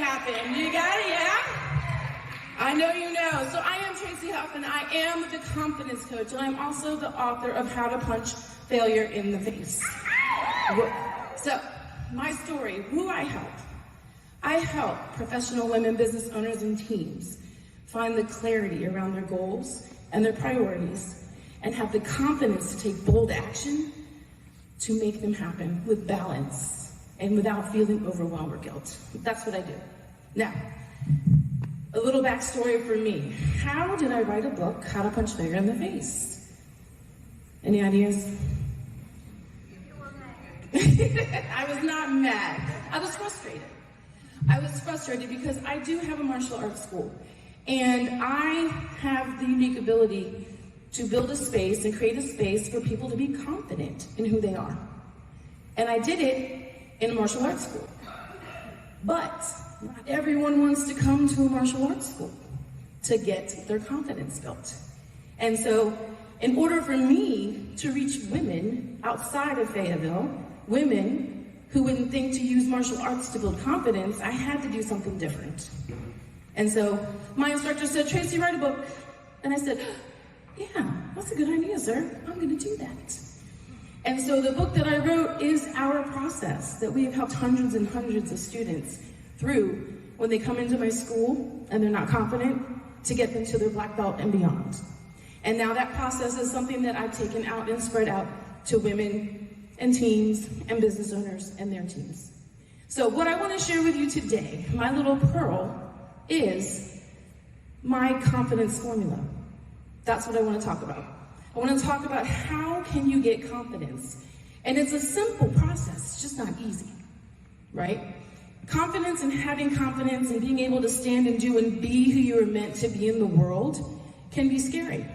happen. You got it, yeah? I know you know. So I am Tracy Huff, and I am the confidence coach, and I'm also the author of How to Punch Failure in the Face. So, my story, who I help. I help professional women business owners and teams find the clarity around their goals and their priorities and have the confidence to take bold action to make them happen with balance and without feeling overwhelmed or guilt. That's what I do. Now, a little backstory for me. How did I write a book, How to Punch Failure in the Face? Any ideas? I was not mad. I was frustrated. I was frustrated because I do have a martial arts school, and I have the unique ability to build a space and create a space for people to be confident in who they are. And I did it in a martial arts school. But not everyone wants to come to a martial arts school to get their confidence built. And so, in order for me to reach women outside of Fayetteville, women who wouldn't think to use martial arts to build confidence, I had to do something different. And so my instructor said, Tracy, write a book. And I said, yeah, that's a good idea, sir. I'm gonna do that. And so the book that I wrote is our process that we have helped hundreds and hundreds of students through when they come into my school and they're not confident, to get them to their black belt and beyond. And now that process is something that I've taken out and spread out to women and teams and business owners and their teams. So what I want to share with you today, my little pearl, is my confidence formula. That's what I want to talk about. I want to talk about how can you get confidence. And it's a simple process, it's just not easy, right? Confidence and having confidence and being able to stand and do and be who you are meant to be in the world can be scary.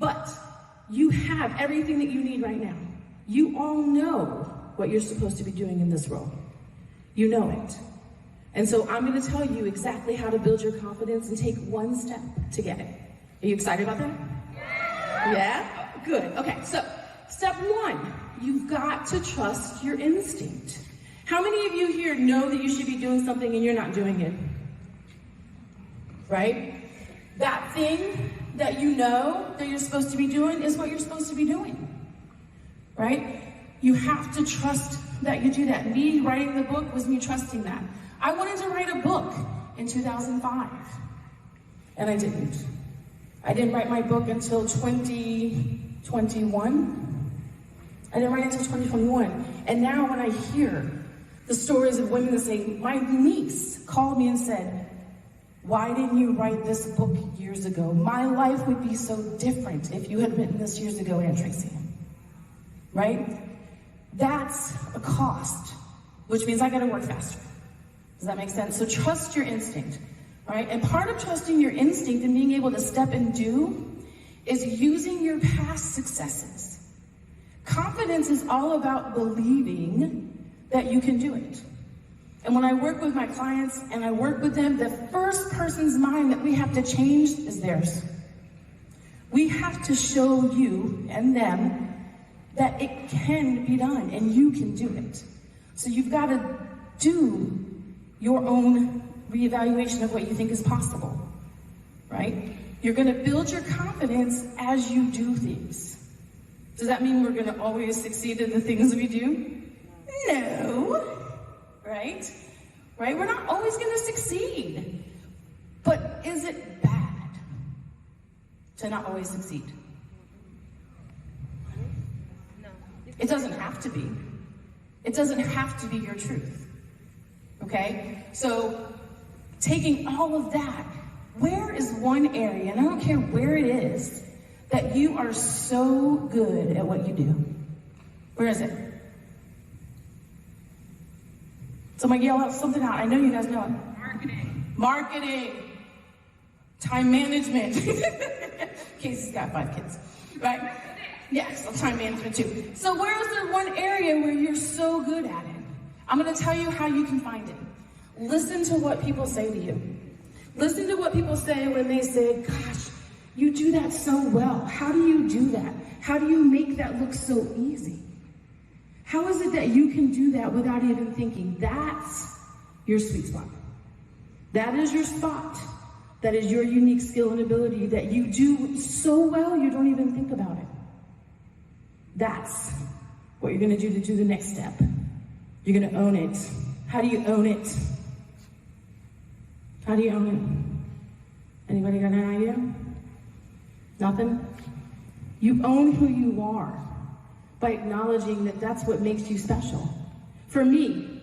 But you have everything that you need right now. You all know what you're supposed to be doing in this role. You know it. And so I'm going to tell you exactly how to build your confidence and take one step to get it. Are you excited about that? Yeah? Good. Okay, so step one, you've got to trust your instinct. How many of you here know that you should be doing something and you're not doing it? Right? That thing that you know that you're supposed to be doing is what you're supposed to be doing. Right? You have to trust that you do that. Me writing the book was me trusting that. I wanted to write a book in 2005, and I didn't. I didn't write my book until 2021. I didn't write it until 2021. And now when I hear the stories of women that say, my niece called me and said, why didn't you write this book years ago? My life would be so different if you had written this years ago, Aunt Tracy. Right? That's a cost, which means I gotta work faster. Does that make sense? So trust your instinct, right? And part of trusting your instinct and being able to step and do is using your past successes. Confidence is all about believing that you can do it. And when I work with my clients and I work with them, the first person's mind that we have to change is theirs. We have to show you and them that it can be done and you can do it. So you've got to do your own reevaluation of what you think is possible, right? You're going to build your confidence as you do things. Does that mean we're going to always succeed in the things we do? No, right? Right? We're not always going to succeed. But is it bad to not always succeed? It doesn't have to be. It doesn't have to be your truth. Okay? So, taking all of that, where is one area, and I don't care where it is, that you are so good at what you do? Where is it? Somebody yell out something out. I know you guys know it. Marketing. Marketing. Time management. Casey's got 5 kids, right? Yes, so time management too. So where is there one area where you're so good at it? I'm going to tell you how you can find it. Listen to what people say to you. Listen to what people say when they say, gosh, you do that so well. How do you do that? How do you make that look so easy? How is it that you can do that without even thinking? That's your sweet spot. That is your spot. That is your unique skill and ability that you do so well you don't even think about it. That's what you're gonna do to do the next step. You're gonna own it. How do you own it? How do you own it? Anybody got an idea? Nothing? You own who you are by acknowledging that that's what makes you special. For me,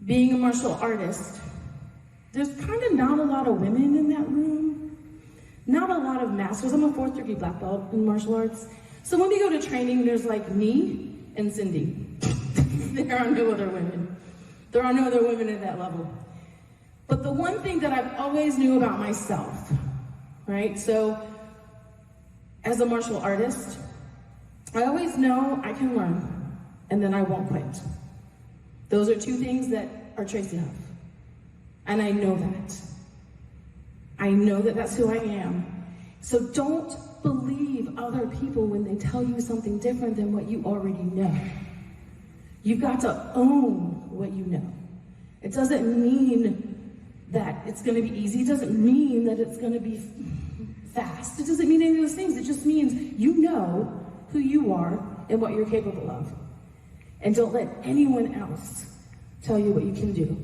being a martial artist, there's kind of not a lot of women in that room. Not a lot of masters. I'm a 4th degree black belt in martial arts. So when we go to training, there's like me and Cindy. There are no other women. There are no other women at that level. But the one thing that I've always knew about myself, right? So as a martial artist, I always know I can learn and then I won't quit. Those are 2 things that are Tracy Huff. And I know that. I know that that's who I am. So don't believe other people when they tell you something different than what you already know. You've got to own what you know. It doesn't mean that it's going to be easy. It doesn't mean that it's going to be fast. It doesn't mean any of those things. It just means you know who you are and what you're capable of. And don't let anyone else tell you what you can do.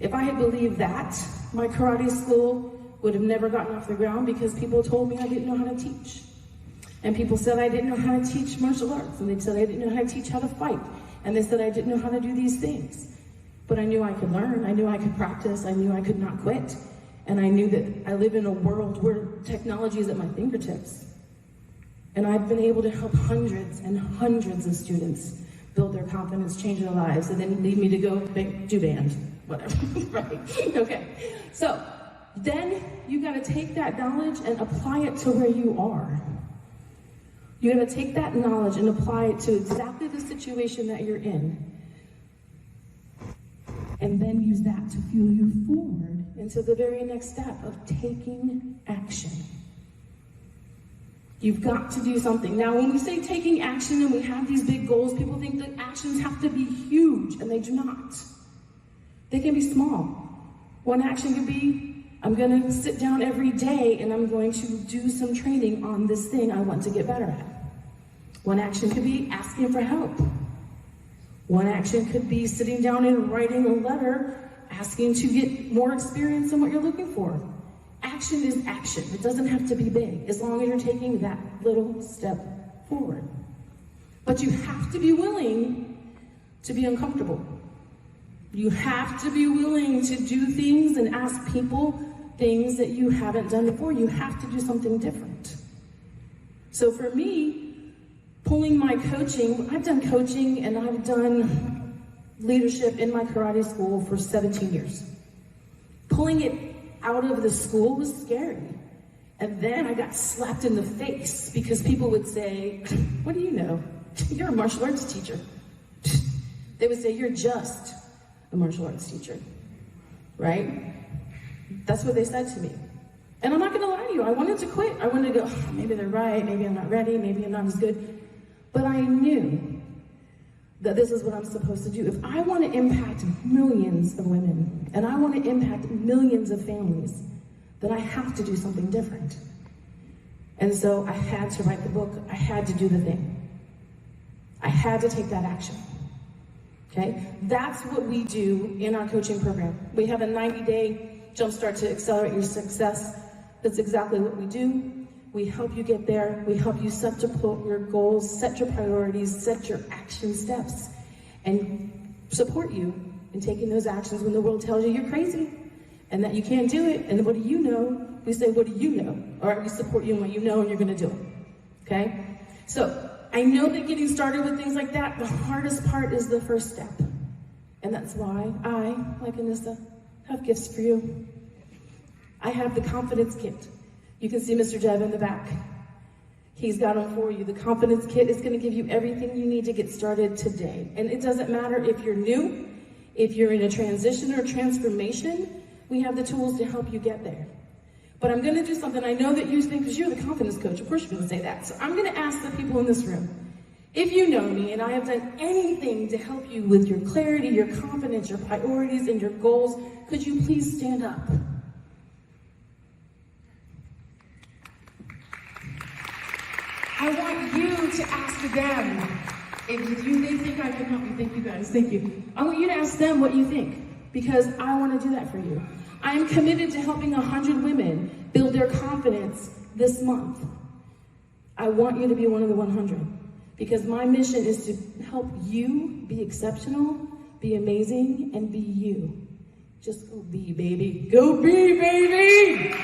If I had believed that, my karate school would have never gotten off the ground because people told me I didn't know how to teach. And people said I didn't know how to teach martial arts. And they said I didn't know how to teach how to fight. And they said I didn't know how to do these things. But I knew I could learn. I knew I could practice. I knew I could not quit. And I knew that I live in a world where technology is at my fingertips. And I've been able to help hundreds and hundreds of students build their confidence, change their lives, and then lead me to go do band, whatever, right? Okay, so then you gotta take that knowledge and apply it to where you are. You gotta take that knowledge and apply it to exactly the situation that you're in. And then use that to fuel you forward into the very next step of taking action. You've got to do something. Now, when we say taking action and we have these big goals, people think that actions have to be huge, and they do not. They can be small. One action could be, I'm gonna sit down every day and I'm going to do some training on this thing I want to get better at. One action could be asking for help. One action could be sitting down and writing a letter asking to get more experience in what you're looking for. Action is action. It doesn't have to be big, as long as you're taking that little step forward. But you have to be willing to be uncomfortable. You have to be willing to do things and ask people things that you haven't done before. You have to do something different. So for me, pulling my coaching, I've done coaching and I've done leadership in my karate school for 17 years. Pulling it out of the school was scary. And then I got slapped in the face because people would say, what do you know? You're a martial arts teacher. They would say, you're just a martial arts teacher, right? That's what they said to me. And I'm not gonna lie to you, I wanted to quit. I wanted to go, oh, maybe they're right, maybe I'm not ready, maybe I'm not as good. But I knew that this is what I'm supposed to do. If I want to impact millions of women, and I want to impact millions of families, then I have to do something different. And so I had to write the book, I had to do the thing. I had to take that action, okay? That's what we do in our coaching program. We have a 90-day jumpstart to accelerate your success. That's exactly what we do. We help you get there. We help you set your goals, set your priorities, set your action steps, and support you in taking those actions when the world tells you you're crazy and that you can't do it. And what do you know? We say, what do you know? All right, we support you in what you know and you're gonna do it, okay? So I know that getting started with things like that, the hardest part is the first step. And that's why I, like Anissa, have gifts for you. I have the confidence kit. You can see Mr. Jeb in the back. He's got them for you. The confidence kit is going to give you everything you need to get started today. And it doesn't matter if you're new, if you're in a transition or transformation, we have the tools to help you get there. But I'm going to do something I know that you think, because you're the confidence coach, of course you're going to say that. So I'm going to ask the people in this room, If you know me and I have done anything to help you with your clarity, your confidence, your priorities, and your goals, could you please stand up? I want you to ask them. If they think I can help you, thank you guys, thank you. I want you to ask them what you think, because I want to do that for you. I am committed to helping 100 women build their confidence this month. I want you to be one of the 100, because my mission is to help you be exceptional, be amazing, and be you. Just go be, baby. Go be, baby!